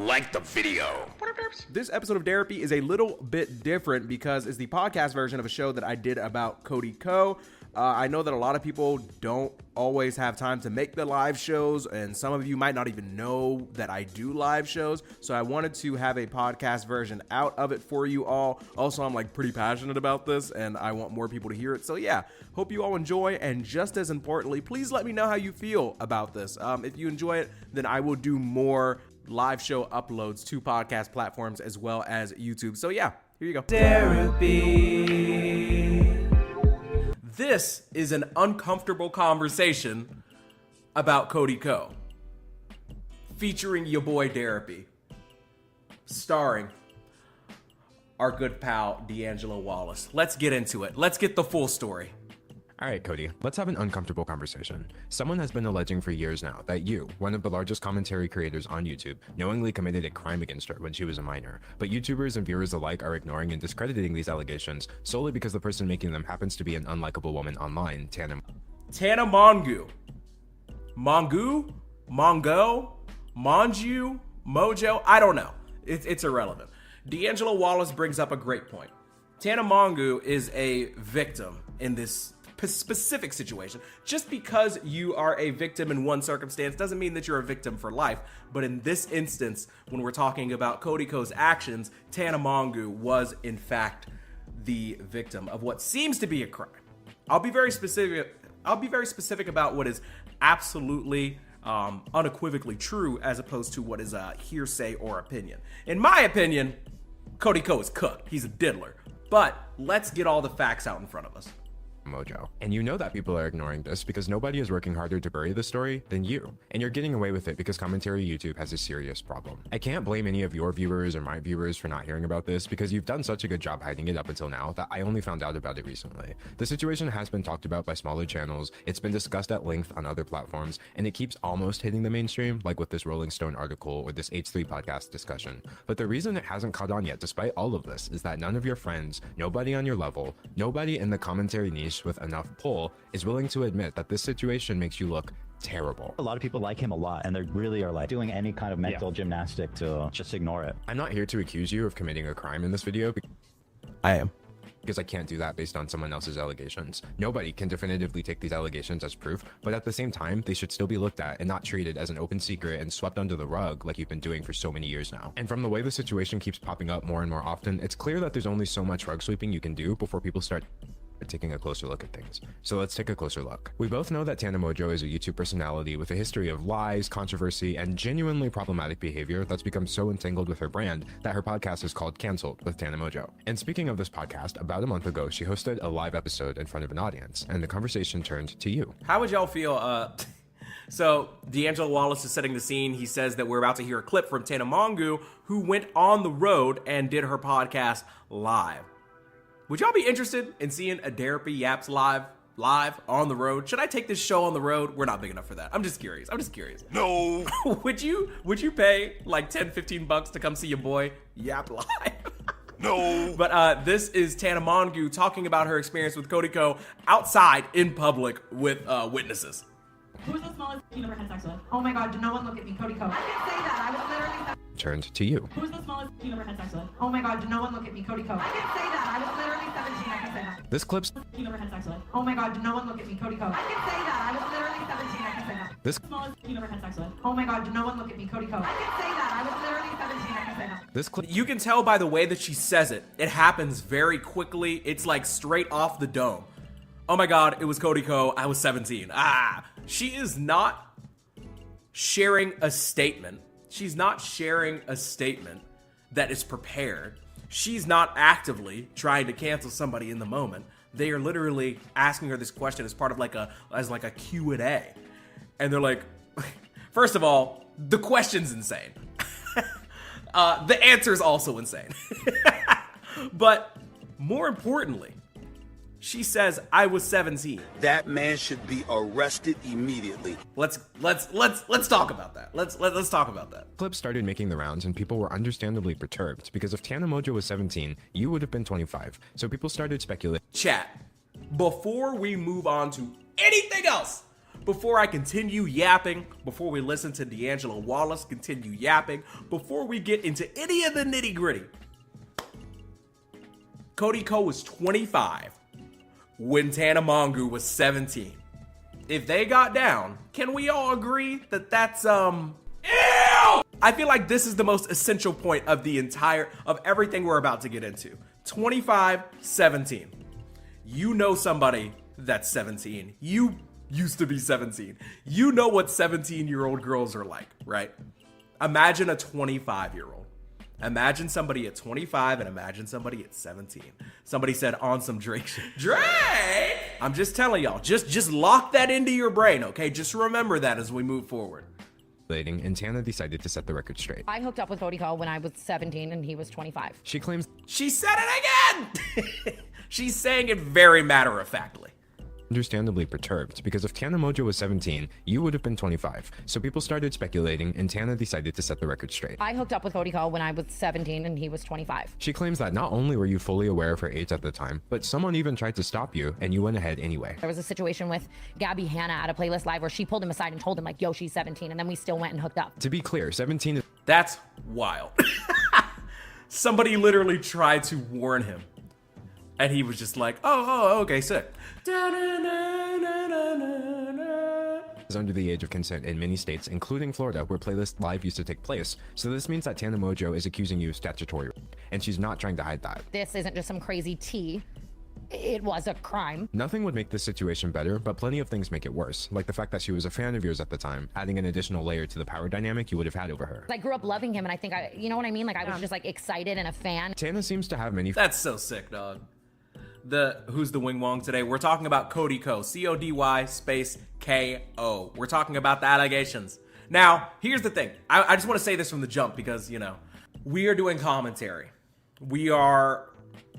like the video. This episode of Derapy is a little bit different because it's the podcast version of a show that I did about Cody Ko. I know that a lot of people don't always have time to make the live shows, and some of you might not even know that I do live shows, so I wanted to have a podcast version out of it for you all. Also, I'm like pretty passionate about this, and I want more people to hear it, so yeah, hope you all enjoy, and just as importantly, please let me know how you feel about this. If you enjoy it, then I will do more live show uploads to podcast platforms as well as YouTube. So yeah, here you go. Derapy. This is an uncomfortable conversation about Cody Ko, featuring your boy Derapy, starring our good pal D'Angelo Wallace. Let's get into it. Let's get the full story. All right, Cody, let's have an uncomfortable conversation. Someone has been alleging for years now that you, one of the largest commentary creators on YouTube, knowingly committed a crime against her when she was a minor. But YouTubers and viewers alike are ignoring and discrediting these allegations solely because the person making them happens to be an unlikable woman online, Tana Mongeau. Mongeau? Mojo? I don't know. It's irrelevant. D'Angelo Wallace brings up a great point. Tana Mongeau is a victim in this specific situation. Just because you are a victim in one circumstance doesn't mean that you're a victim for life. But in this instance, when we're talking about Cody Ko's actions, Tana Mongeau was in fact the victim of what seems to be a crime. I'll be very specific about what is absolutely unequivocally true as opposed to what is a hearsay or opinion. In my opinion, Cody Ko is cooked. He's a diddler. But let's get all the facts out in front of us. Mojo. And you know that people are ignoring this because nobody is working harder to bury the story than you. And you're getting away with it because commentary YouTube has a serious problem. I can't blame any of your viewers or my viewers for not hearing about this because you've done such a good job hiding it up until now that I only found out about it recently. The situation has been talked about by smaller channels, it's been discussed at length on other platforms, and it keeps almost hitting the mainstream, like with this Rolling Stone article or this H3 podcast discussion. But the reason it hasn't caught on yet, despite all of this, is that none of your friends, nobody on your level, nobody in the commentary niche with enough pull is willing to admit that this situation makes you look terrible. A lot of people like him a lot, and they really are like doing any kind of mental gymnastic to just ignore it. I'm not here to accuse you of committing a crime in this video. I am. Because I can't do that based on someone else's allegations. Nobody can definitively take these allegations as proof, but at the same time, they should still be looked at and not treated as an open secret and swept under the rug like you've been doing for so many years now. And from the way the situation keeps popping up more and more often, it's clear that there's only so much rug sweeping you can do before people start taking a closer look at things. So let's take a closer look. We both know that Tana Mongeau is a YouTube personality with a history of lies, controversy, and genuinely problematic behavior that's become so entangled with her brand that her podcast is called Cancelled with Tana Mongeau. And speaking of this podcast, about a month ago, she hosted a live episode in front of an audience, and the conversation turned to you. How would y'all feel? So D'Angelo Wallace is setting the scene. He says that we're about to hear a clip from Tana Mongeau, who went on the road and did her podcast live. Would y'all be interested in seeing a Derapy Yaps live on the road? Should I take this show on the road? We're not big enough for that. I'm just curious. No. Would you pay like $10-15 to come see your boy Yap live? No. But this is Tana Mongeau talking about her experience with Cody Ko outside in public with witnesses. Who's the smallest you ever had sex with? Oh my god, no one look at me, Cody Ko. I can't say that. I was literally... Turned to you. Who's the smallest you ever had sex with? Oh my god, no one look at me, Cody Ko. I can't say that. I was literally 17. I can say that. This clip's... You ever had sex with? Oh my god, no one look at me, Cody Ko. I can say that. I was literally 17. I can say that. This... Smallest you ever had sex with? Oh my god, no one look at me, Cody Ko. I can say that. I was literally 17. I can say that. This clip... You can tell by the way that she says it. It happens very quickly. It's like straight off the dome. Oh my god, it was Cody Ko. I was 17. She is not sharing a statement. She's not sharing a statement that is prepared. She's not actively trying to cancel somebody in the moment. They are literally asking her this question as part of like a Q&A. And they're like, first of all, the question's insane. The answer is also insane. But more importantly, she says, I was 17. That man should be arrested immediately. Let's talk about that. Let's talk about that. Clip started making the rounds and people were understandably perturbed because if Tana Mongeau was 17, you would have been 25. So people started speculating. Chat, before we move on to anything else, before I continue yapping, before we listen to D'Angelo Wallace continue yapping, before we get into any of the nitty gritty, Cody Ko was 25 when Tana Mongeau was 17. If they got down, can we all agree that that's, ew! I feel like this is the most essential point of of everything we're about to get into. 25, 17. You know somebody that's 17. You used to be 17. You know what 17-year-old girls are like, right? Imagine a 25-year-old. Imagine somebody at 25 and imagine somebody at 17. Somebody said on some Drake shit. Drake! I'm just telling y'all, just lock that into your brain, okay? Just remember that as we move forward. And Tana decided to set the record straight. I hooked up with Cody Ko when I was 17 and he was 25. She claims she said it again! She's saying it very matter-of-factly. Understandably perturbed, because if Tana Mongeau was 17, you would have been 25. So people started speculating, and Tana decided to set the record straight. I hooked up with Cody Ko when I was 17 and he was 25. She claims that not only were you fully aware of her age at the time, but someone even tried to stop you, and you went ahead anyway. There was a situation with Gabby Hanna at a playlist live where she pulled him aside and told him like, yo, she's 17, and then we still went and hooked up. To be clear, 17 is... That's wild. Somebody literally tried to warn him. And he was just like, oh, okay, sick. is under the age of consent in many states, including Florida, where Playlist Live used to take place. So this means that Tana Mongeau is accusing you of statutory rape, and she's not trying to hide that. This isn't just some crazy tea. It was a crime. Nothing would make this situation better, but plenty of things make it worse, like the fact that she was a fan of yours at the time, adding an additional layer to the power dynamic you would have had over her. I grew up loving him, and I think you know what I mean? Like, I was just like excited and a fan. Tana seems to have many... That's so sick, dog. Who's the Wing Wong today? We're talking about Cody Ko, C-O-D-Y space K-O. We're talking about the allegations. Now, here's the thing. I just want to say this from the jump because, you know, we are doing commentary. We are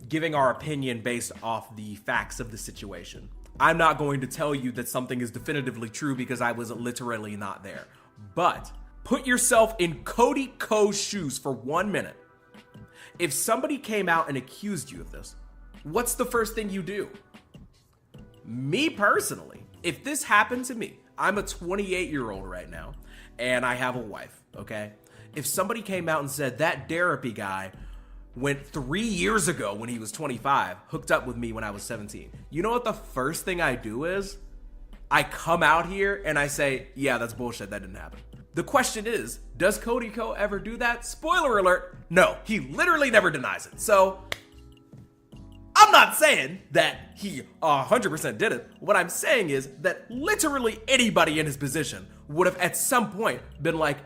giving our opinion based off the facts of the situation. I'm not going to tell you that something is definitively true because I was literally not there. But put yourself in Cody Ko's shoes for 1 minute. If somebody came out and accused you of this, what's the first thing you do? Me personally, if this happened to me, I'm a 28-year-old right now, and I have a wife, okay? If somebody came out and said that Derapy guy went 3 years ago when he was 25, hooked up with me when I was 17, you know what the first thing I do is? I come out here and I say, yeah, that's bullshit, that didn't happen. The question is, does Cody Ko ever do that? Spoiler alert, no, he literally never denies it. So, I'm not saying that he 100% did it. What I'm saying is that literally anybody in his position would have at some point been like,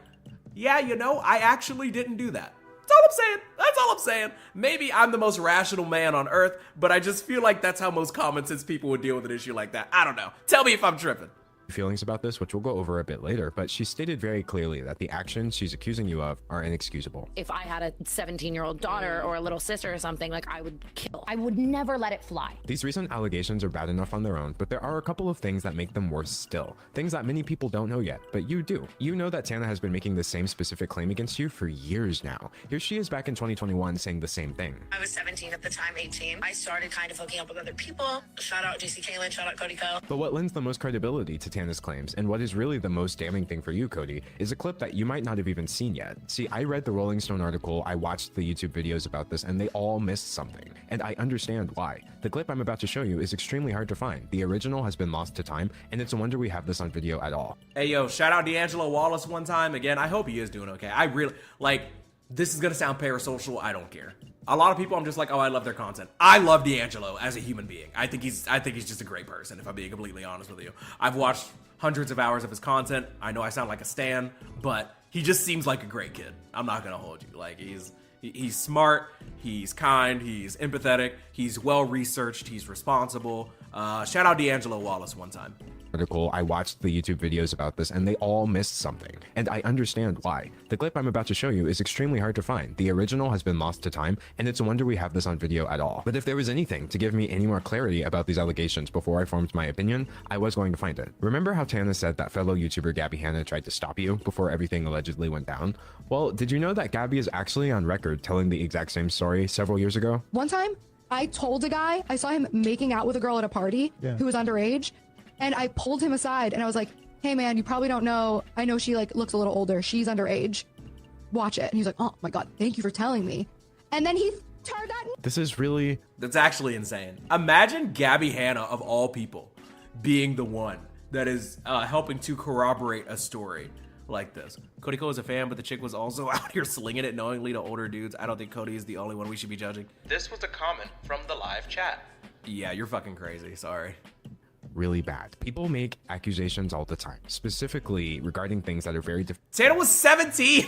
yeah, you know, I actually didn't do that. That's all I'm saying. That's all I'm saying. Maybe I'm the most rational man on earth, but I just feel like that's how most common sense people would deal with an issue like that. I don't know. Tell me if I'm tripping. Feelings about this, which we'll go over a bit later, but she stated very clearly that the actions she's accusing you of are inexcusable. If I had a 17-year-old daughter or a little sister or something, like, I would kill. I would never let it fly. These recent allegations are bad enough on their own, but there are a couple of things that make them worse still. Things that many people don't know yet, but you do. You know that Tana has been making the same specific claim against you for years now. Here she is back in 2021 saying the same thing. I was 17 at the time, 18. I started kind of hooking up with other people. Shout out JC Kaylin, shout out Cody Ko. But what lends the most credibility to Tana's claims, and what is really the most damning thing for you, Cody, is a clip that you might not have even seen yet. See, I read the Rolling Stone article, I watched the YouTube videos about this, and they all missed something. And I understand why. The clip I'm about to show you is extremely hard to find. The original has been lost to time, and it's a wonder we have this on video at all. Hey, yo, shout out D'Angelo Wallace one time. Again, I hope he is doing okay. I really, like, this is gonna sound parasocial. I don't care. A lot of people, I'm just like, oh, I love their content. I love D'Angelo as a human being. I think he's just a great person, if I'm being completely honest with you. I've watched hundreds of hours of his content. I know I sound like a stan, but he just seems like a great kid. I'm not gonna hold you. Like, he's smart, he's kind, he's empathetic, he's well-researched, he's responsible. Shout out D'Angelo Wallace one time. Article, I watched the YouTube videos about this, and they all missed something. And I understand why. The clip I'm about to show you is extremely hard to find. The original has been lost to time, and it's a wonder we have this on video at all. But if there was anything to give me any more clarity about these allegations before I formed my opinion, I was going to find it. Remember how Tana said that fellow YouTuber Gabby Hanna tried to stop you before everything allegedly went down? Well, did you know that Gabby is actually on record telling the exact same story several years ago? One time, I told a guy, I saw him making out with a girl at a party who was underage, and I pulled him aside and I was like, hey man, you probably don't know. I know she like looks a little older. She's underage. Watch it. And he's like, oh my God, thank you for telling me. And then he turned that. This is really... That's actually insane. Imagine Gabby Hanna, of all people, being the one that is helping to corroborate a story like this. Cody Ko is a fan, but the chick was also out here slinging it knowingly to older dudes. I don't think Cody is the only one we should be judging. This was a comment from the live chat. Yeah, you're fucking crazy. Sorry. really bad. People make accusations all the time, specifically regarding things that are very Tana was 17.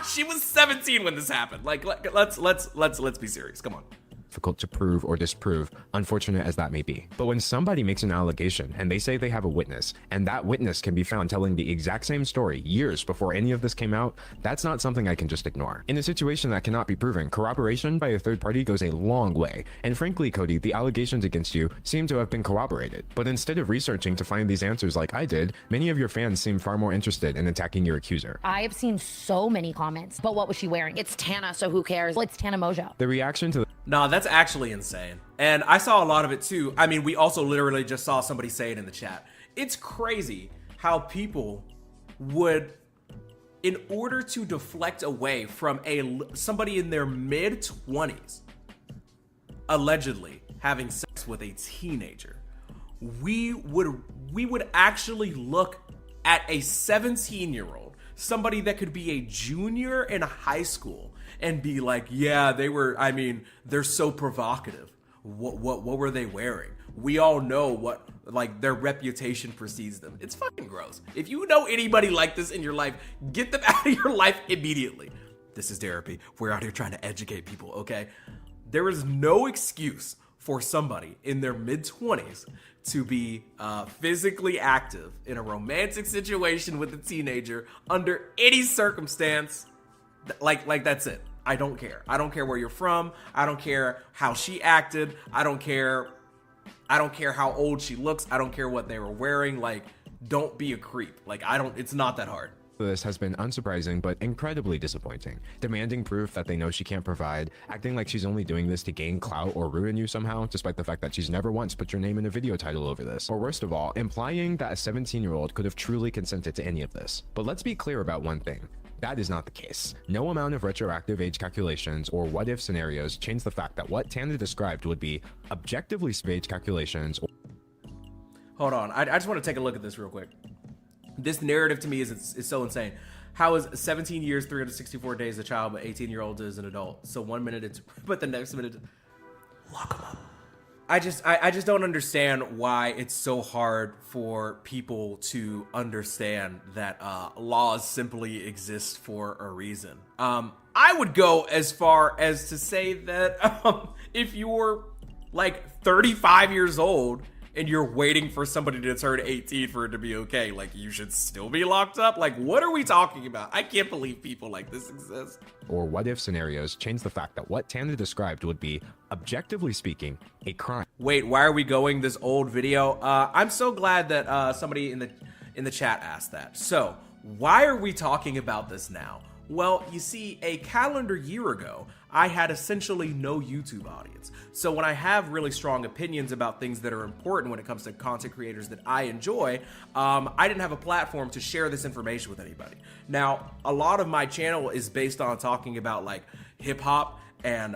She was 17 when this happened. Like, let's be serious. Come on. difficult to prove or disprove, unfortunate as that may be. But when somebody makes an allegation and they say they have a witness, and that witness can be found telling the exact same story years before any of this came out, that's not something I can just ignore. In a situation that cannot be proven, corroboration by a third party goes a long way. And frankly, Cody, the allegations against you seem to have been corroborated. But instead of researching to find these answers like I did, many of your fans seem far more interested in attacking your accuser. I have seen so many comments, but what was she wearing? It's Tana, so who cares? Well, it's Tana Mongeau. The reaction to No, that's actually insane. And I saw a lot of it too. I mean, we also literally just saw somebody say it in the chat. It's crazy how people would, in order to deflect away from somebody in their mid-20s allegedly having sex with a teenager, we would actually look at a 17-year-old, somebody that could be a junior in high school, and be like, yeah, they're so provocative. What were they wearing? We all know what, like, their reputation precedes them. It's fucking gross. If you know anybody like this in your life, get them out of your life immediately. This is Derapy. We're out here trying to educate people, okay? There is no excuse for somebody in their mid-20s to be physically active in a romantic situation with a teenager under any circumstance. Like that's it. I don't care. I don't care where you're from. I don't care how she acted. I don't care how old she looks. I don't care what they were wearing. Like, don't be a creep. Like, it's not that hard. This has been unsurprising but incredibly disappointing. Demanding proof that they know she can't provide, acting like she's only doing this to gain clout or ruin you somehow, despite the fact that she's never once put your name in a video title over this. Or worst of all, implying that a 17-year-old could have truly consented to any of this. But let's be clear about one thing. That is not the case. No amount of retroactive age calculations or what-if scenarios change the fact that what Tana described would be objectively age calculations. Hold on. I just want to take a look at this real quick. This narrative to me is so insane. How is 17 years, 364 days a child, but 18-year-old is an adult? So 1 minute it's, but the next minute, lock them up. I just don't understand why it's so hard for people to understand that laws simply exist for a reason. I would go as far as to say that if you're like 35 years old and you're waiting for somebody to turn 18 for it to be okay, like, you should still be locked up? Like, what are we talking about? I can't believe people like this exist. Or what-if scenarios change the fact that what Tana described would be, objectively speaking, a crime. Wait, why are we going this old video? I'm so glad that somebody in the chat asked that. So, why are we talking about this now? Well, you see, a calendar year ago, I had essentially no YouTube audience. So when I have really strong opinions about things that are important when it comes to content creators that I enjoy, I didn't have a platform to share this information with anybody. Now, a lot of my channel is based on talking about like hip hop and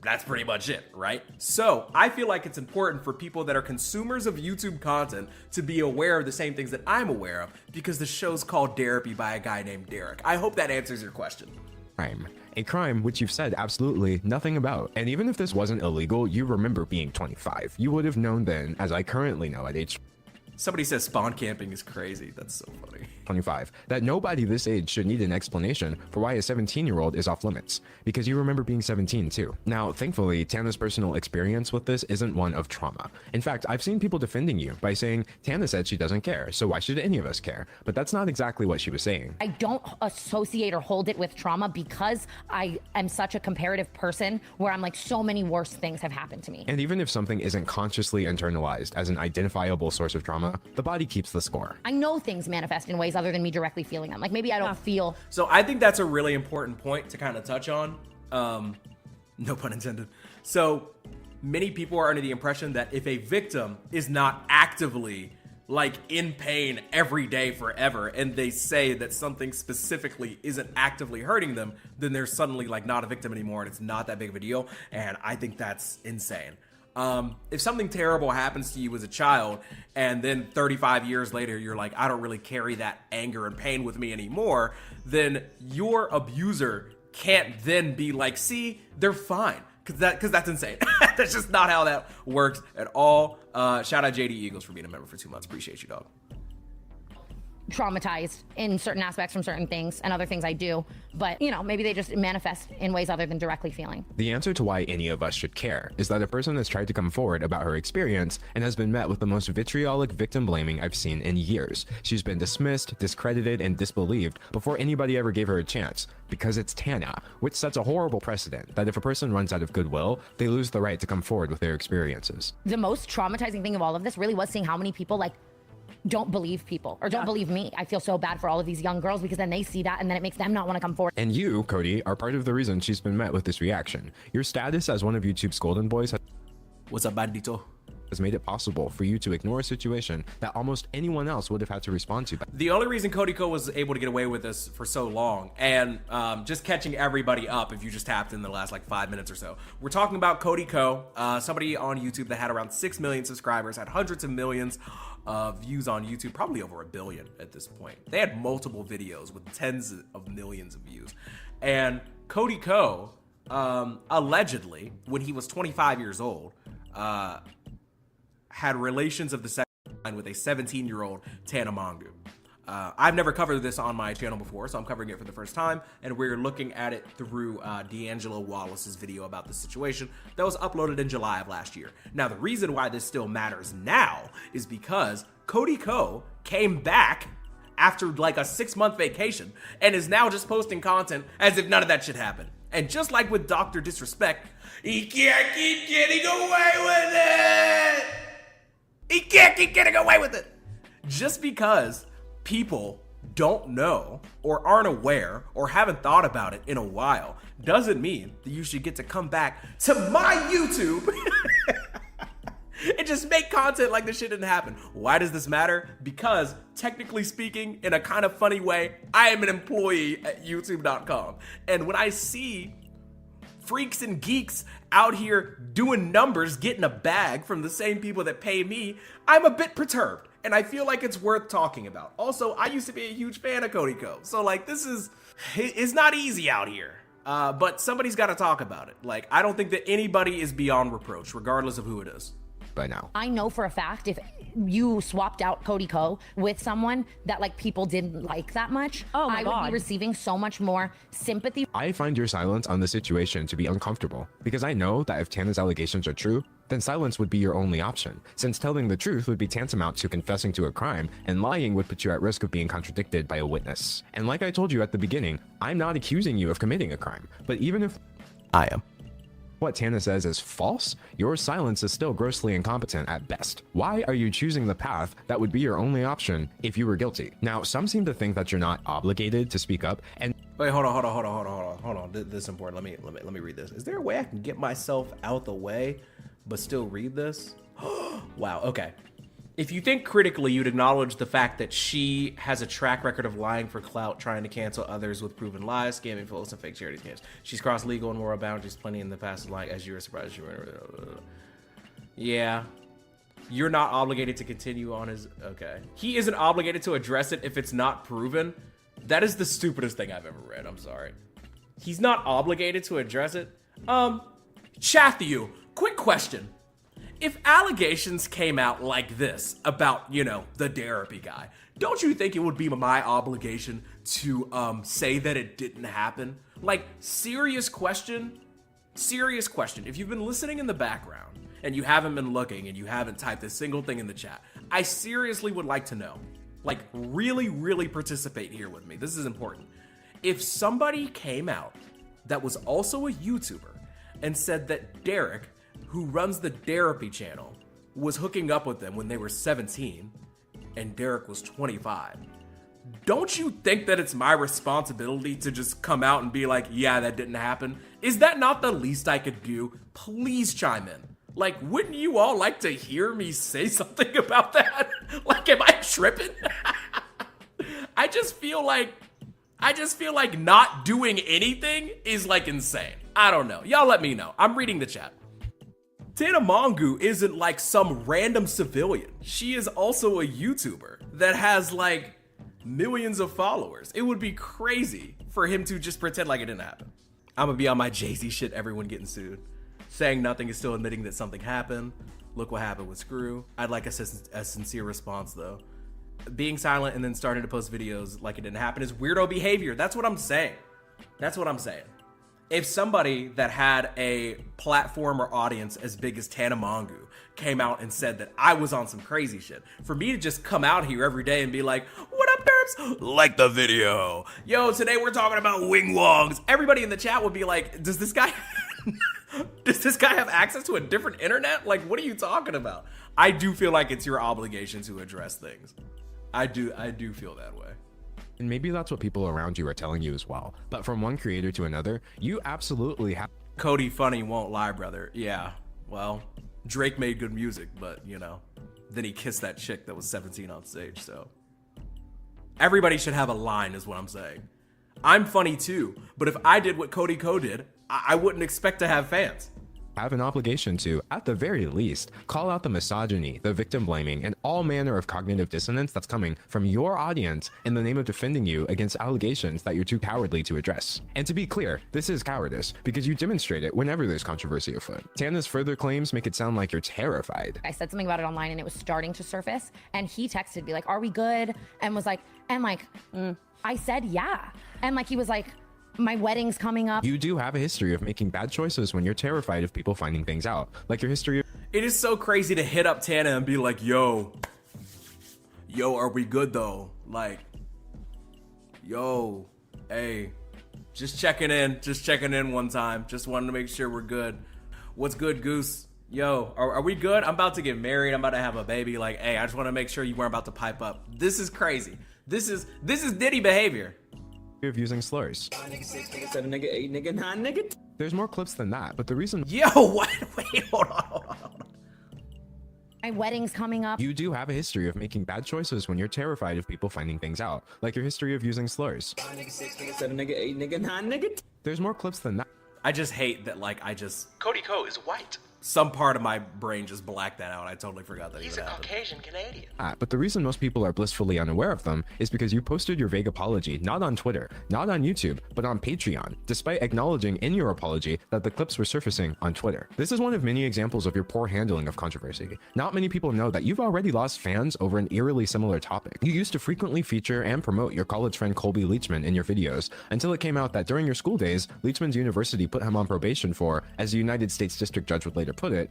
that's pretty much it, right? So I feel like it's important for people that are consumers of YouTube content to be aware of the same things that I'm aware of, because the show's called Derapy by a guy named Derek. I hope that answers your question. A crime which you've said absolutely nothing about. And even if this wasn't illegal, you remember being 25. You would have known then, as I currently know at age... Somebody says spawn camping is crazy. That's so funny. 25, that nobody this age should need an explanation for why a 17-year-old is off limits, because you remember being 17 too. Now, thankfully, Tana's personal experience with this isn't one of trauma. In fact, I've seen people defending you by saying, Tana said she doesn't care, so why should any of us care? But that's not exactly what she was saying. I don't associate or hold it with trauma because I am such a comparative person where I'm like, so many worse things have happened to me. And even if something isn't consciously internalized as an identifiable source of trauma, the body keeps the score. I know things manifest in ways other than me directly feeling them. Like, maybe I don't feel. So I think that's a really important point to kind of touch on. No pun intended. So many people are under the impression that if a victim is not actively like in pain every day forever, and they say that something specifically isn't actively hurting them, then they're suddenly like not a victim anymore and it's not that big of a deal. And I think that's insane. If something terrible happens to you as a child and then 35 years later you're like, I don't really carry that anger and pain with me anymore, then your abuser can't then be like, see, they're fine. Because that's insane. That's just not how that works at all. Shout out JD Eagles for being a member for 2 months. Appreciate you, dog. Traumatized in certain aspects from certain things and other things I do, but you know, maybe they just manifest in ways other than directly feeling. The answer to why any of us should care is that a person has tried to come forward about her experience and has been met with the most vitriolic victim blaming I've seen in years. She's been dismissed, discredited, and disbelieved before anybody ever gave her a chance, because it's Tana, which sets a horrible precedent that if a person runs out of goodwill, they lose the right to come forward with their experiences. The most traumatizing thing of all of this really was seeing how many people like don't believe people or don't believe me. I feel so bad for all of these young girls because then they see that and then it makes them not want to come forward. And you, Cody, are part of the reason she's been met with this reaction. Your status as one of YouTube's golden boys What's up, bandito? has made it possible for you to ignore a situation that almost anyone else would have had to respond to. The only reason Cody Ko was able to get away with this for so long, and just catching everybody up if you just tapped in the last like 5 minutes or so. We're talking about Cody Ko, somebody on YouTube that had around 6 million subscribers, had hundreds of millions of views on YouTube, probably over 1 billion at this point. They had multiple videos with tens of millions of views. And Cody Ko, allegedly, when he was 25 years old, had relations of the sexual kind with a 17-year-old Tana Mongeau. I've never covered this on my channel before, so I'm covering it for the first time, and we're looking at it through D'Angelo Wallace's video about this situation that was uploaded in July of last year. Now, the reason why this still matters now is because Cody Ko came back after like a 6-month vacation and is now just posting content as if none of that shit happened. And just like with Dr. Disrespect, he can't keep getting away with it! He can't keep getting away with it! Just because people don't know or aren't aware or haven't thought about it in a while doesn't mean that you should get to come back to my YouTube and just make content like this shit didn't happen. Why does this matter? Because technically speaking, in a kind of funny way, I am an employee at YouTube.com. And when I see freaks and geeks out here doing numbers, getting a bag from the same people that pay me, I'm a bit perturbed. And I feel like it's worth talking about. Also, I used to be a huge fan of Cody Ko. So like it's not easy out here. But somebody's got to talk about it. Like, I don't think that anybody is beyond reproach, regardless of who it is. By now, I know for a fact if you swapped out Cody Ko with someone that like people didn't like that much, I would be receiving so much more sympathy. I find your silence on the situation to be uncomfortable because I know that if Tana's allegations are true, then silence would be your only option, since telling the truth would be tantamount to confessing to a crime, and lying would put you at risk of being contradicted by a witness. And like I told you at the beginning, I'm not accusing you of committing a crime, but even if I am. What Tana says is false, your silence is still grossly incompetent at best. Why are you choosing the path that would be your only option if you were guilty? Now, some seem to think that you're not obligated to speak up, and wait, hold on. This is important. Let me read this. Is there a way I can get myself out the way but still read this? Wow, okay. If you think critically, you'd acknowledge the fact that she has a track record of lying for clout, trying to cancel others with proven lies, scamming folks, and fake charity scams. She's crossed legal and moral boundaries plenty in the past, like as you were surprised you were. Yeah. You're not obligated to continue on his... Okay. He isn't obligated to address it if it's not proven. That is the stupidest thing I've ever read. I'm sorry. He's not obligated to address it. Chatthew, quick question. If allegations came out like this about, you know, the Derapy guy, don't you think it would be my obligation to say that it didn't happen? Like, serious question. If you've been listening in the background and you haven't been looking and you haven't typed a single thing in the chat, I seriously would like to know. Like, really participate here with me. This is important. If somebody came out that was also a YouTuber and said that Derek, who runs the Derapy channel, was hooking up with them when they were 17 and Derek was 25. Don't you think that it's my responsibility to just come out and be like, yeah, that didn't happen? Is that not the least I could do? Please chime in. Like, wouldn't you all like to hear me say something about that? Like, am I tripping? I just feel like not doing anything is like insane. I don't know. Y'all let me know. I'm reading the chat. Tana Mongeau isn't like some random civilian. She is also a YouTuber that has like millions of followers. It would be crazy for him to just pretend like it didn't happen. I'm gonna be on my Jay-Z shit, everyone getting sued. Saying nothing is still admitting that something happened. Look what happened with Screw. I'd like a sincere response though. Being silent and then starting to post videos like it didn't happen is weirdo behavior. That's what I'm saying. That's what I'm saying. If somebody that had a platform or audience as big as Tana Mongeau came out and said that I was on some crazy shit, for me to just come out here every day and be like, what up, derps? Like the video. Yo, today we're talking about wing wogs. Everybody in the chat would be like, does this guy have access to a different internet? Like, what are you talking about? I do feel like it's your obligation to address things. I do feel that way. And maybe that's what people around you are telling you as well. But from one creator to another, you absolutely have. Cody funny won't lie, brother. Yeah, well, Drake made good music, but you know, then he kissed that chick that was 17 on stage, so. Everybody should have a line is what I'm saying. I'm funny too, but if I did what Cody Ko did, I wouldn't expect to have fans. Have an obligation to, at the very least, call out the misogyny, the victim blaming, and all manner of cognitive dissonance that's coming from your audience in the name of defending you against allegations that you're too cowardly to address. And to be clear, this is cowardice, because you demonstrate it whenever there's controversy afoot. Tana's further claims make it sound like you're terrified. I said something about it online and it was starting to surface, and he texted me like, are we good? And was like, I said yeah. And like, he was like, my wedding's coming up. You do have a history of making bad choices when you're terrified of people finding things out. Like your history of— It is so crazy to hit up Tana and be like, yo, are we good though? Like, yo, hey, just checking in one time. Just wanted to make sure we're good. What's good, Goose? Yo, are we good? I'm about to get married. I'm about to have a baby. Like, hey, I just want to make sure you weren't about to pipe up. This is crazy. This is Diddy behavior. of using slurs. There's more clips than that, but the reason— Yo, what? Wait, hold on. My wedding's coming up. You do have a history of making bad choices when you're terrified of people finding things out, like your history of using slurs. There's more clips than that. I just hate that, like, Cody Ko is white. some part of my brain just blacked that out. I totally forgot that. He's a Caucasian Canadian. But the reason most people are blissfully unaware of them is because you posted your vague apology not on Twitter, not on YouTube, but on Patreon, despite acknowledging in your apology that the clips were surfacing on Twitter. This is one of many examples of your poor handling of controversy. Not many people know that you've already lost fans over an eerily similar topic. You used to frequently feature and promote your college friend Colby Leachman in your videos, until it came out that during your school days, Leachman's university put him on probation for, as the United States District Judge would later put it,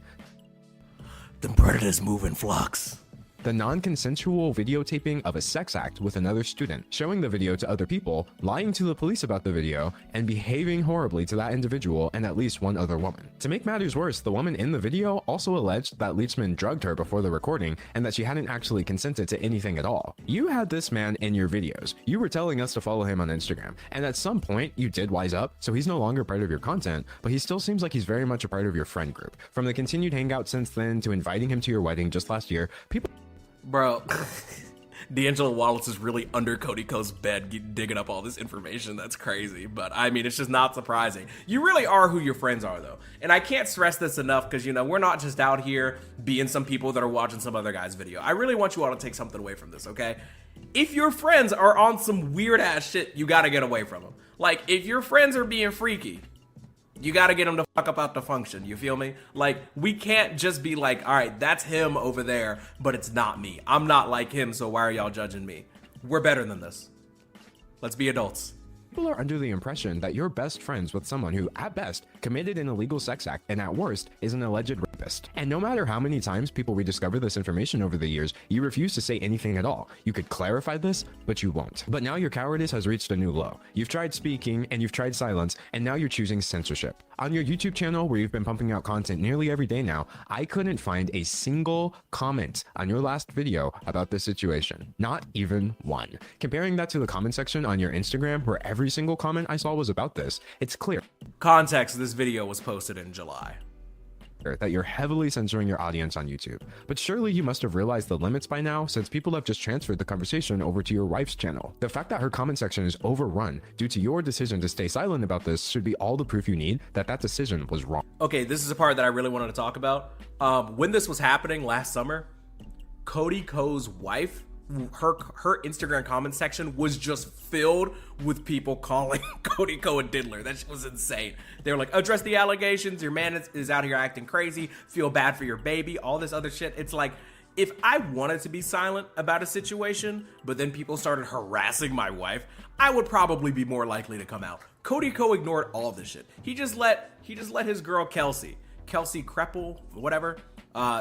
the predators move in flocks. The non-consensual videotaping of a sex act with another student, showing the video to other people, lying to the police about the video, and behaving horribly to that individual and at least one other woman. To make matters worse, the woman in the video also alleged that Leachman drugged her before the recording and that she hadn't actually consented to anything at all. You had this man in your videos. You were telling us to follow him on Instagram, and at some point you did wise up, so he's no longer part of your content, but he still seems like he's very much a part of your friend group. From the continued hangout since then to inviting him to your wedding just last year, people— Bro, D'Angelo Wallace is really under Cody Ko's bed digging up all this information. That's crazy. But I mean, it's just not surprising. You really are who your friends are, though. And I can't stress this enough because, you know, we're not just out here being some people that are watching some other guy's video. I really want you all to take something away from this, okay? If your friends are on some weird ass shit, you gotta get away from them. Like, if your friends are being freaky, you gotta get them to fuck up out the function, you feel me? Like, we can't just be like, all right, that's him over there, but it's not me. I'm not like him, so why are y'all judging me? We're better than this. Let's be adults. People are under the impression that you're best friends with someone who, at best, committed an illegal sex act and at worst, is an alleged rapist. And no matter how many times people rediscover this information over the years, you refuse to say anything at all. You could clarify this, but you won't. But now your cowardice has reached a new low. You've tried speaking, and you've tried silence, and now you're choosing censorship. On your YouTube channel, where you've been pumping out content nearly every day now, I couldn't find a single comment on your last video about this situation. Not even one. Comparing that to the comment section on your Instagram, where every single comment I saw was about this, it's clear. Context, this video was posted in July. that you're heavily censoring your audience on YouTube. But surely you must have realized the limits by now, since people have just transferred the conversation over to your wife's channel. The fact that her comment section is overrun due to your decision to stay silent about this should be all the proof you need that that decision was wrong. Okay, this is a part that I really wanted to talk about. When this was happening last summer, Cody Ko's wife, her Instagram comment section was just filled with people calling Cody Ko a diddler. That shit was insane. They were like, address the allegations, your man is out here acting crazy, feel bad for your baby, all this other shit. It's like, if I wanted to be silent about a situation, but then people started harassing my wife, I would probably be more likely to come out. Cody Ko ignored all this shit. He just let his girl Kelsey Kreppel, whatever,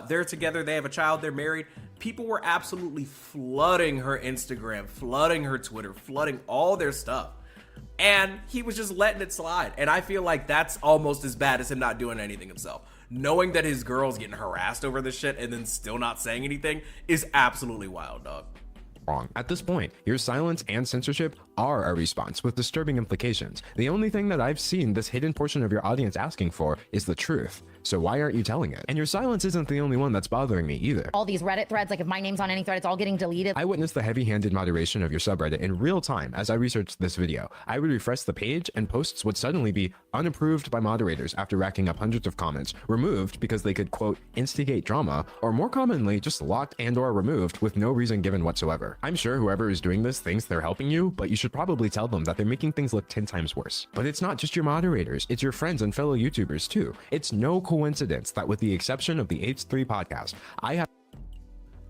they're together, they have a child, they're married. People were absolutely flooding her Instagram, flooding her Twitter, flooding all their stuff. And he was just letting it slide. And I feel like that's almost as bad as him not doing anything himself. Knowing that his girl's getting harassed over this shit and then still not saying anything is absolutely wild, dog. Wrong. At this point, your silence and censorship are a response with disturbing implications. The only thing that I've seen this hidden portion of your audience asking for is the truth. So why aren't you telling it? And your silence isn't the only one that's bothering me either. All these Reddit threads, like if my name's on any thread, it's all getting deleted. I witnessed the heavy-handed moderation of your subreddit in real time as I researched this video. I would refresh the page and posts would suddenly be unapproved by moderators after racking up hundreds of comments, removed because they could, quote, instigate drama, or more commonly, just locked and or removed with no reason given whatsoever. I'm sure whoever is doing this thinks they're helping you, but you should probably tell them that they're making things look 10 times worse. But it's not just your moderators, it's your friends and fellow YouTubers too. It's no coincidence that with the exception of the H3 podcast, I have...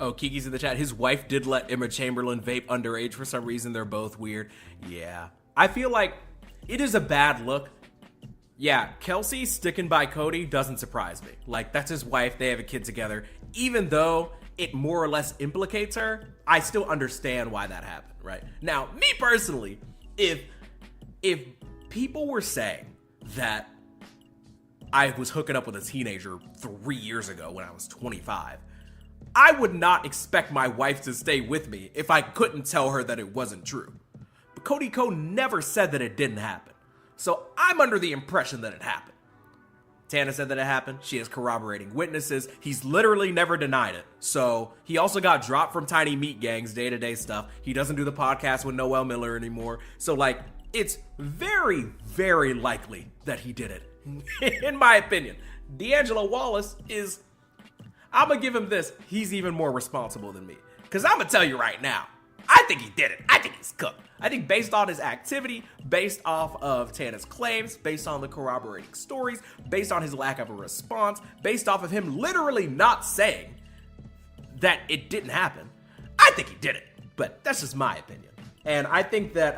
Oh, Kiki's in the chat. His wife did let Emma Chamberlain vape underage for some reason. They're both weird. Yeah. I feel like it is a bad look. Yeah, Kelsey sticking by Cody doesn't surprise me. Like, that's his wife. They have a kid together. Even though it more or less implicates her, I still understand why that happened, right? Now, me personally, if people were saying that I was hooking up with a teenager 3 years ago when I was 25, I would not expect my wife to stay with me if I couldn't tell her that it wasn't true. But Cody Ko never said that it didn't happen. So I'm under the impression that it happened. Tana said that it happened. She has corroborating witnesses. He's literally never denied it. So he also got dropped from Tiny Meat Gang's day-to-day stuff. He doesn't do the podcast with Noel Miller anymore. So like, it's very, very likely that he did it. In my opinion, D'Angelo Wallace is, I'm gonna give him this, he's even more responsible than me. Because I'm gonna tell you right now, I think he did it. I think he's cooked. I think based on his activity, based off of Tana's claims, based on the corroborating stories, based on his lack of a response, based off of him literally not saying that it didn't happen, I think he did it. But that's just my opinion. And I think that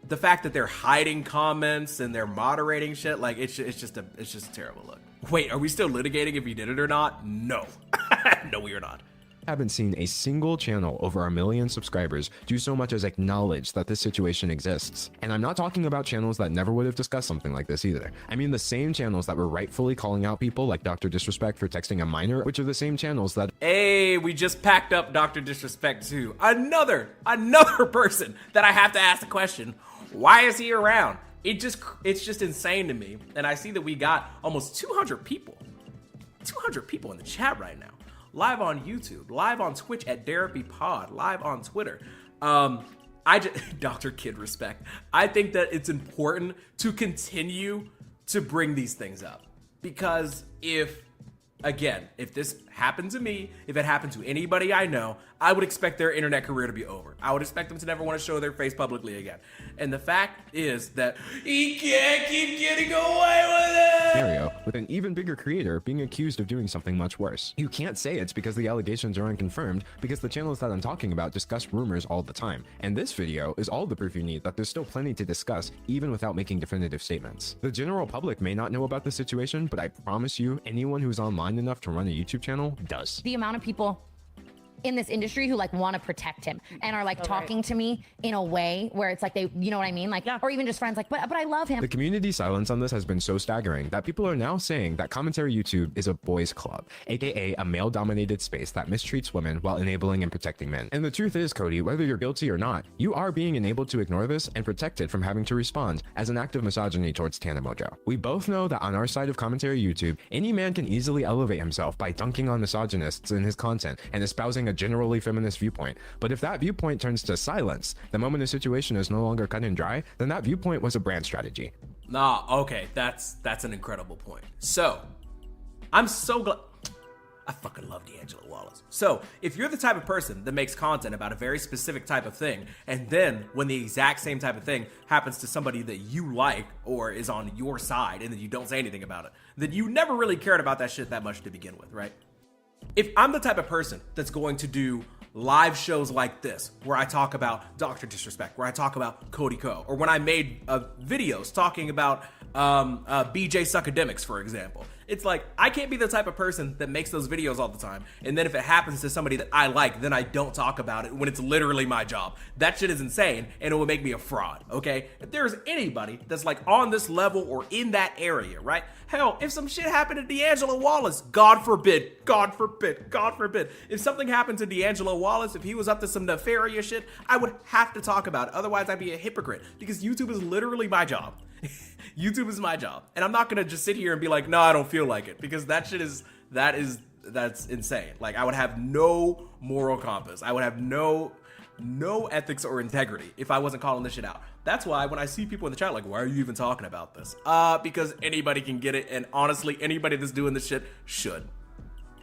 the fact that they're hiding comments and they're moderating shit, like it's just a terrible look. Wait, are we still litigating if he did it or not? No. No, we are not. Haven't seen a single channel over 1 million subscribers do so much as acknowledge that this situation exists. And I'm not talking about channels that never would have discussed something like this either. I mean the same channels that were rightfully calling out people like Dr. Disrespect for texting a minor, which are the same channels that... Hey, we just packed up Dr. Disrespect too. Another person that I have to ask the question, why is he around? It's just insane to me. And I see that we got almost 200 people. 200 people in the chat right now. Live on YouTube, live on Twitch at Derapy Pod, live on Twitter. Dr. Kid Respect. I think that it's important to continue to bring these things up. Because if this happened to me, if it happened to anybody I know, I would expect their internet career to be over. I would expect them to never want to show their face publicly again. And the fact is that he can't keep getting away with it. Scenario with an even bigger creator being accused of doing something much worse. You can't say it's because the allegations are unconfirmed, because the channels that I'm talking about discuss rumors all the time. And this video is all the proof you need that there's still plenty to discuss, even without making definitive statements. The general public may not know about the situation, but I promise you, anyone who's online enough to run a YouTube channel does. The amount of people in this industry who like want to protect him and are like talking to me in a way where it's like they, you know what I mean? Like, or even just friends like, but I love him. The community silence on this has been so staggering that people are now saying that commentary YouTube is a boys club, aka a male-dominated space that mistreats women while enabling and protecting men. And the truth is, Cody, whether you're guilty or not, you are being enabled to ignore this and protected from having to respond as an act of misogyny towards Tana Mongeau. We both know that on our side of commentary YouTube, any man can easily elevate himself by dunking on misogynists in his content and espousing a generally feminist viewpoint. But if that viewpoint turns to silence the moment a situation is no longer cut and dry, then that viewpoint was a brand strategy. Nah, okay, that's an incredible point. So, I'm so glad. I fucking love D'Angelo Wallace. So, if you're the type of person that makes content about a very specific type of thing, and then when the exact same type of thing happens to somebody that you like or is on your side and then you don't say anything about it, then you never really cared about that shit that much to begin with, right? If I'm the type of person that's going to do live shows like this, where I talk about Dr. Disrespect, where I talk about Cody Ko, or when I made videos talking about BJ Suckademics, for example, it's like, I can't be the type of person that makes those videos all the time, and then if it happens to somebody that I like, then I don't talk about it when it's literally my job. That shit is insane, and it will make me a fraud, okay? If there's anybody that's like on this level or in that area, right? Hell, if some shit happened to D'Angelo Wallace, God forbid, God forbid, God forbid. If something happened to D'Angelo Wallace, if he was up to some nefarious shit, I would have to talk about it. Otherwise, I'd be a hypocrite, because YouTube is literally my job. YouTube is my job. And I'm not gonna just sit here and be like, no, I don't feel like it, because that shit is, that's insane. Like, I would have no moral compass. I would have no ethics or integrity if I wasn't calling this shit out. That's why when I see people in the chat like, why are you even talking about this? Because anybody can get it, and honestly, anybody that's doing this shit should.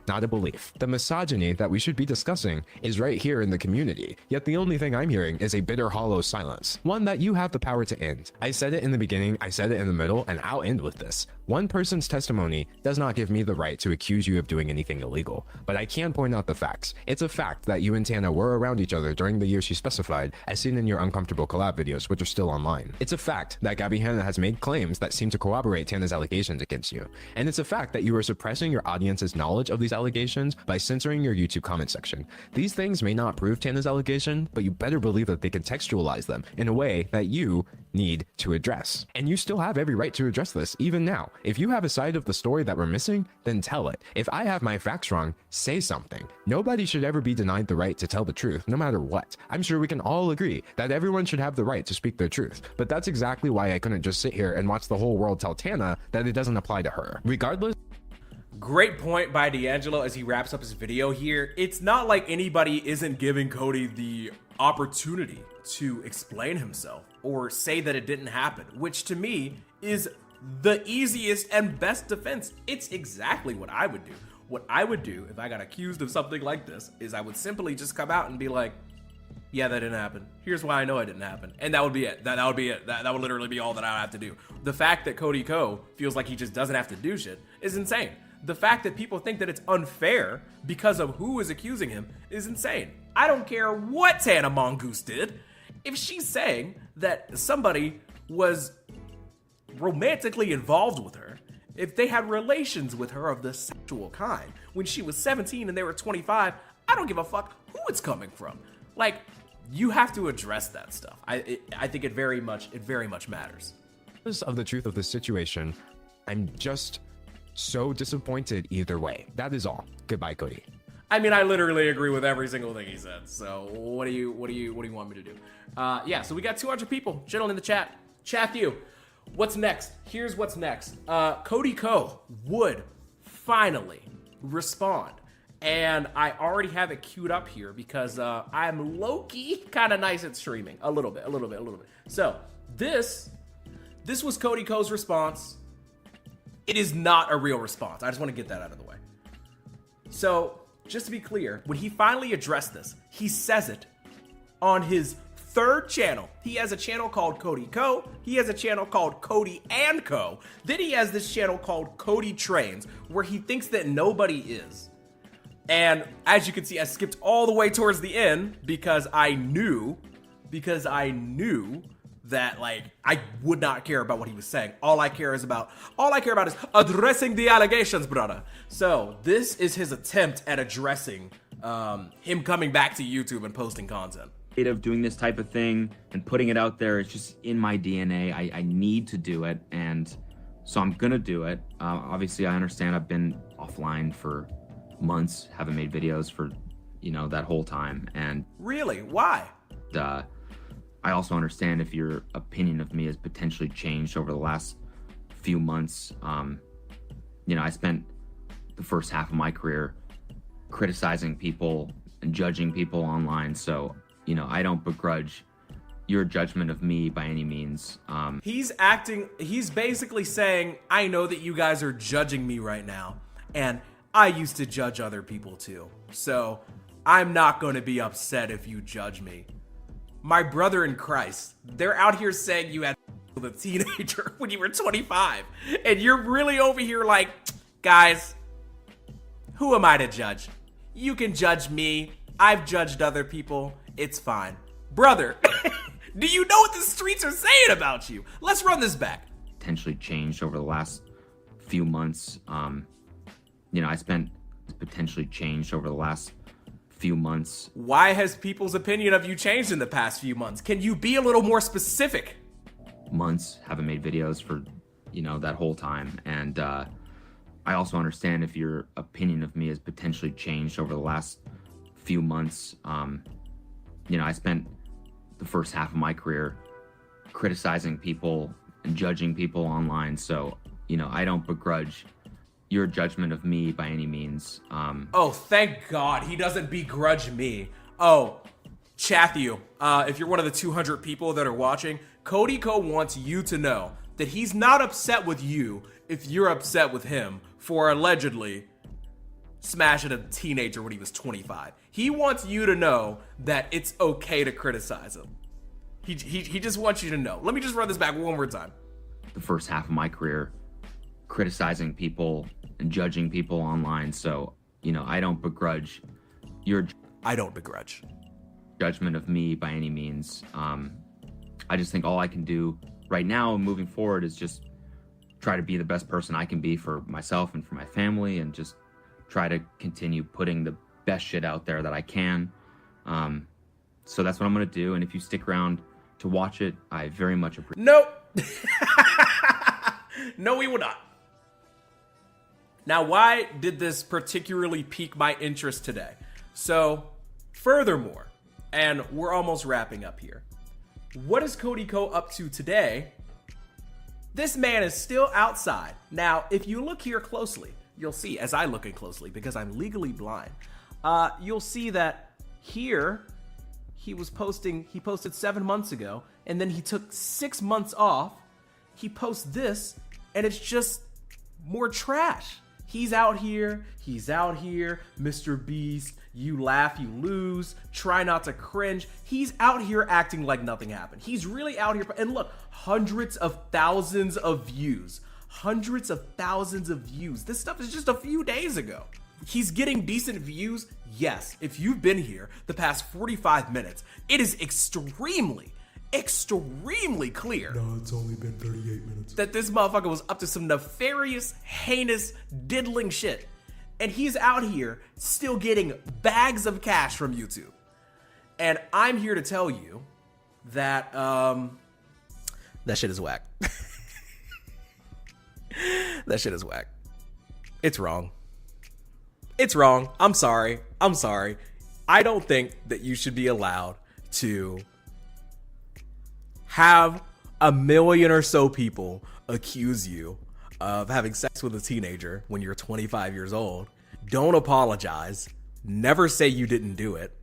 Not a belief. The misogyny that we should be discussing is right here in the community, yet the only thing I'm hearing is a bitter, hollow silence, one that you have the power to end. I said it in the beginning, I said it in the middle, and I'll end with this. One person's testimony does not give me the right to accuse you of doing anything illegal, but I can point out the facts. It's a fact that you and Tana were around each other during the year she specified, as seen in your uncomfortable collab videos, which are still online. It's a fact that Gabby Hanna has made claims that seem to corroborate Tana's allegations against you, and it's a fact that you are suppressing your audience's knowledge of these allegations by censoring your YouTube comment section. These things may not prove Tana's allegation, but you better believe that they contextualize them in a way that you need to address. And you still have every right to address this, even now. If you have a side of the story that we're missing, then tell it. If I have my facts wrong, say something. Nobody should ever be denied the right to tell the truth, no matter what. I'm sure we can all agree that everyone should have the right to speak their truth, but that's exactly why I couldn't just sit here and watch the whole world tell Tana that it doesn't apply to her. Regardless. Great point by D'Angelo as he wraps up his video here. It's not like anybody isn't giving Cody the opportunity to explain himself or say that it didn't happen, which to me is the easiest and best defense. It's exactly what I would do. What I would do if I got accused of something like this is I would simply just come out and be like, yeah, that didn't happen. Here's why I know it didn't happen. And that would be it. That would be it. That would literally be all that I would have to do. The fact that Cody Ko feels like he just doesn't have to do shit is insane. The fact that people think that it's unfair because of who is accusing him is insane. I don't care what Tana Mongeau did. If she's saying that somebody was romantically involved with her, if they had relations with her of the sexual kind when she was 17 and they were 25, I don't give a fuck who it's coming from. Like, you have to address that stuff. I think it very much matters. Of the truth of the situation, I'm just so disappointed either way. That is all. Goodbye, Cody. I mean, I literally agree with every single thing he said. So what do you want me to do? Yeah, so we got 200 people chilling in the chat. Chat you. What's next? Here's what's next. Cody Ko would finally respond. And I already have it queued up here because I'm low-key kind of nice at streaming. A little bit. So this was Cody Ko's response. It is not a real response. I just want to get that out of the way. So, just to be clear, when he finally addressed this, he says it on his third channel. He has a channel called Cody Ko. He has a channel called Cody and Co. Then he has this channel called Cody Trains, where he thinks that nobody is. And as you can see, I skipped all the way towards the end because I knew that, like, I would not care about what he was saying. All I care about is addressing the allegations, brother. So this is his attempt at addressing him coming back to YouTube and posting content. Of doing this type of thing and putting it out there, it's just in my DNA. I need to do it, and so I'm gonna do it. Obviously, I understand I've been offline for months, haven't made videos for, you know, that whole time. And really, why? I also understand if your opinion of me has potentially changed over the last few months. You know, I spent the first half of my career criticizing people and judging people online, so you know, I don't begrudge your judgment of me by any means. He's basically saying, I know that you guys are judging me right now, and I used to judge other people too. So I'm not going to be upset if you judge me. My brother in Christ, they're out here saying you had with a teenager when you were 25, and you're really over here like, guys, who am I to judge? You can judge me. I've judged other people. It's fine. Brother, do you know what the streets are saying about you? Let's run this back. Potentially changed over the last few months. You know, potentially changed over the last few months. Why has people's opinion of you changed in the past few months? Can you be a little more specific? Months, haven't made videos for, you know, that whole time. And I also understand if your opinion of me has potentially changed over the last few months. You know, I spent the first half of my career criticizing people and judging people online. So, you know, I don't begrudge your judgment of me by any means. Oh, thank God he doesn't begrudge me. Oh, Chathu, if you're one of the 200 people that are watching, Cody Ko wants you to know that he's not upset with you if you're upset with him for allegedly smashing a teenager when he was 25. He wants you to know that it's okay to criticize him. He just wants you to know. Let me just run this back one more time. The first half of my career criticizing people and judging people online. So, you know, I don't begrudge your judgment of me by any means. I just think all I can do right now and moving forward is just try to be the best person I can be for myself and for my family, and just try to continue putting the best shit out there that I can. So that's what I'm gonna do. And if you stick around to watch it, I very much appreciate it. Nope. No, we will not. Now, why did this particularly pique my interest today? So, furthermore, and we're almost wrapping up here. What is Cody Ko up to today? This man is still outside. Now, if you look here closely, you'll see, as I look in closely, because I'm legally blind, you'll see that here, he posted 7 months ago, and then he took 6 months off. He posts this, and it's just more trash. He's out here, Mr. Beast, you laugh, you lose, try not to cringe. He's out here acting like nothing happened. He's really out here, and look, hundreds of thousands of views. This stuff is just a few days ago. He's getting decent views. Yes, if you've been here the past 45 minutes, it is extremely clear. No, it's only been 38 minutes. That this motherfucker was up to some nefarious, heinous, diddling shit. And he's out here still getting bags of cash from YouTube. And I'm here to tell you that that shit is whack. That shit is whack. It's wrong. I'm sorry. I don't think that you should be allowed to have a million or so people accuse you of having sex with a teenager when you're 25 years old. Don't apologize. Never say you didn't do it.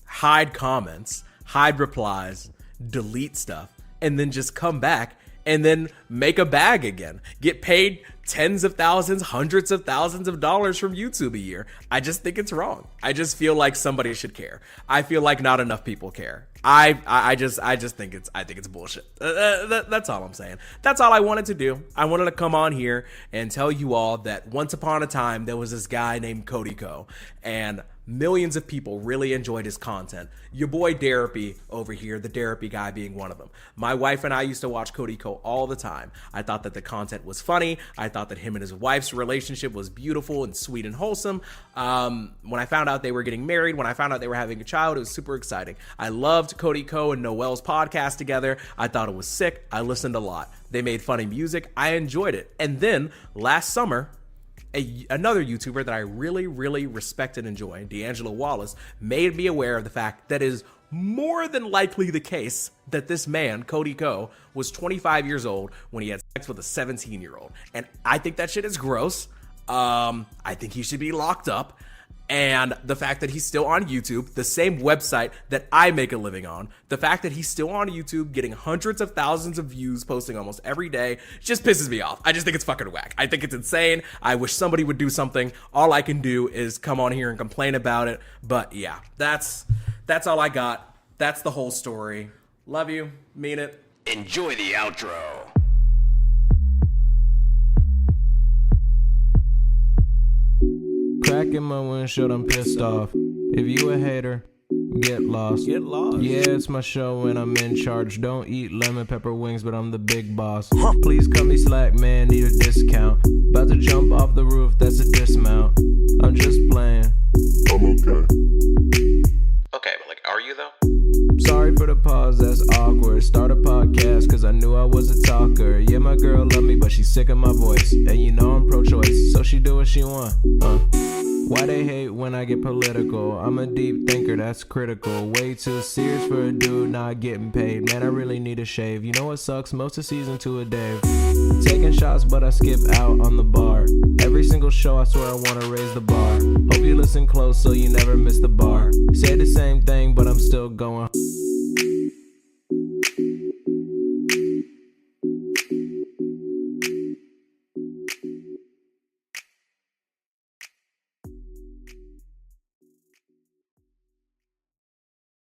Hide comments, hide replies, delete stuff, and then just come back and then make a bag again. Get paid tens of thousands, hundreds of thousands of dollars from YouTube a year. I just think it's wrong. I just feel like somebody should care. I feel like not enough people care. I just think it's bullshit. That's all I'm saying. That's all I wanted to do. I wanted to come on here and tell you all that once upon a time there was this guy named Cody Ko, and millions of people really enjoyed his content. Your boy Derapy over here, the Derapy guy being one of them. My wife and I used to watch Cody Ko all the time. I thought that the content was funny. I thought that him and his wife's relationship was beautiful and sweet and wholesome. When I found out they were getting married, when I found out they were having a child, it was super exciting. I loved Cody Ko and Noel's podcast together. I thought it was sick. I listened a lot. They made funny music. I enjoyed it. And then last summer, another YouTuber that I really, really respect and enjoy, D'Angelo Wallace, made me aware of the fact that it is more than likely the case that this man, Cody Ko, was 25 years old when he had sex with a 17-year-old. And I think that shit is gross. I think he should be locked up. And the fact that he's still on YouTube, the same website that I make a living on, the fact that he's still on YouTube getting hundreds of thousands of views, posting almost every day, just pisses me off. I just think it's fucking whack. I think it's insane. I wish somebody would do something. All I can do is come on here and complain about it. But yeah, that's all I got. That's the whole story. Love you. Mean it. Enjoy the outro. Cracking my windshield, I'm pissed off. If you a hater, get lost. Get lost. Yeah, it's my show and I'm in charge. Don't eat lemon pepper wings, but I'm the big boss. Please cut me slack, man, need a discount. About to jump off the roof, that's a dismount. I'm just playing. I'm okay. Okay, but like, are you though? Sorry for the pause, that's awkward. Start a podcast, cause I knew I was a talker. Yeah, my girl love me, but she's sick of my voice. And you know I'm pro-choice, so she do what she want. Why they hate when I get political? I'm a deep thinker, that's critical. Way too serious for a dude not getting paid. Man, I really need a shave. You know what sucks? Most of season 2 of Dave. Taking shots, but I skip out on the bar. Every single show, I swear I wanna raise the bar. Hope you listen close so you never miss the bar. Say the same thing, but I'm still going.